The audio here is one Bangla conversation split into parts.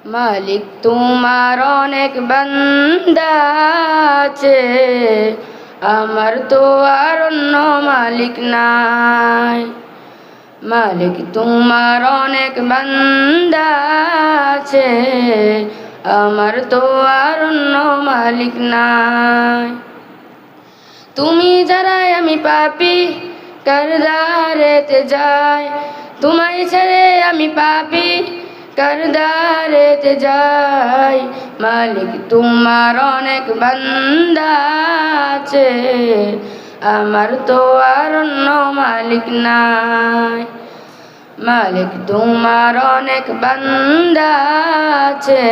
মালিক তোমার অনেক বান্দা আছে, আমার তো আর অন্য মালিক নাই। মালিক তোমার অনেক বান্দা আছে, আমার তো আর অন্য মালিক নাই। তুমি যারাই আমি পাপী, কার দ্বারেতে যাই, তোমায় ছেড়ে আমি পাপী, কার দ্বারেতে যাই। মালিক তোমার অনেক বান্দা আছে, আমার তো আর অন্য মালিক নাই। মালিক তোমার অনেক বান্দা আছে,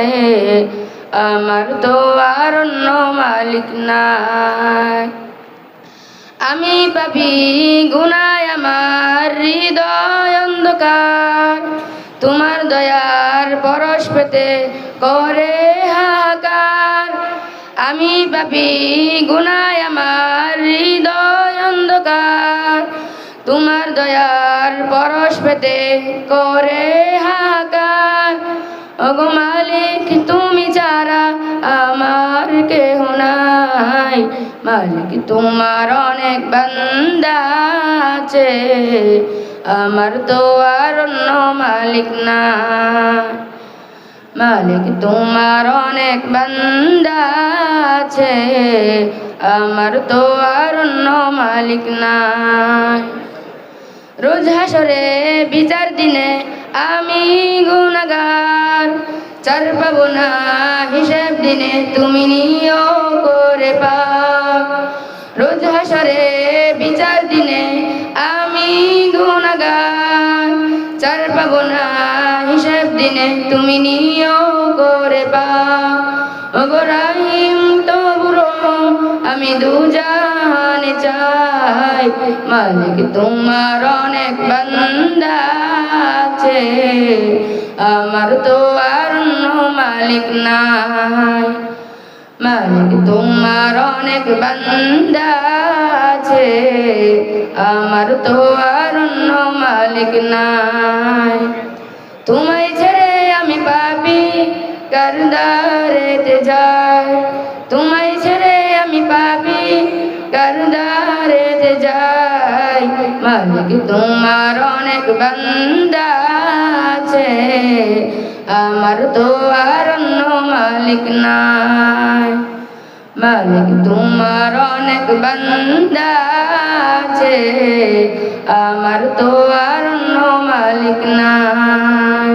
আমার তো আর অন্য মালিক নাই। আমি পাপী গুনায় আমার হৃদয় অন্ধকার, তোমার দয়ার পরশ পেতে করে হাহাকার। আমি পাপী গুনায় আমার হৃদয় অন্ধকার, তোমার দয়ার পরশ পেতে করে হাহাকার। ওগো মালিক তুমি ছাড়া আমার কেহ নাই। মালিক তোমার অনেক বান্দা আছে, আমার তো আর অন্য মালিক নাই। মালিক তোমার অনেক বান্দা আছে, আমার তো আর অন্য মালিক নাই। রোজ হাসরে বিচার দিনে আমি গুনাহগার, চার পাবো না হিসাব দিনে তুমি নিও করে পার। রোজ হাসরে বিচার দিনে আমি গুনাহগার, চার পাবো না হিসাব দিনে তুমি নিও করে পার। ওগো রাহিম তবু রহম আমি দুজাহানে চাই। মালিক তোমার অনেক বান্দা আছে, আমার তো আর অন্য মালিক নাই। মালিক তোমার অনেক বান্দা আছে, আমার তো আর অন্য মালিক নাই। তোমায় ছেড়ে আমি পাপী, কার দ্বারেতে যাই, তোমায় ছেড়ে আমি পাপী, কার দ্বারেতে যাই। মালিক তোমার অনেক বান্দা আছে, আমার তো আর অন্য মালিক নাই। মালিক তোমার অনেক বান্দা আছে, আমার তো আর অন্য মালিক নাই।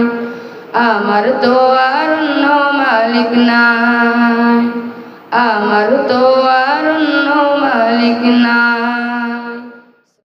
আমার তো আর অন্য মালিক নাই, আমার তো আর অন্য মালিক নাই।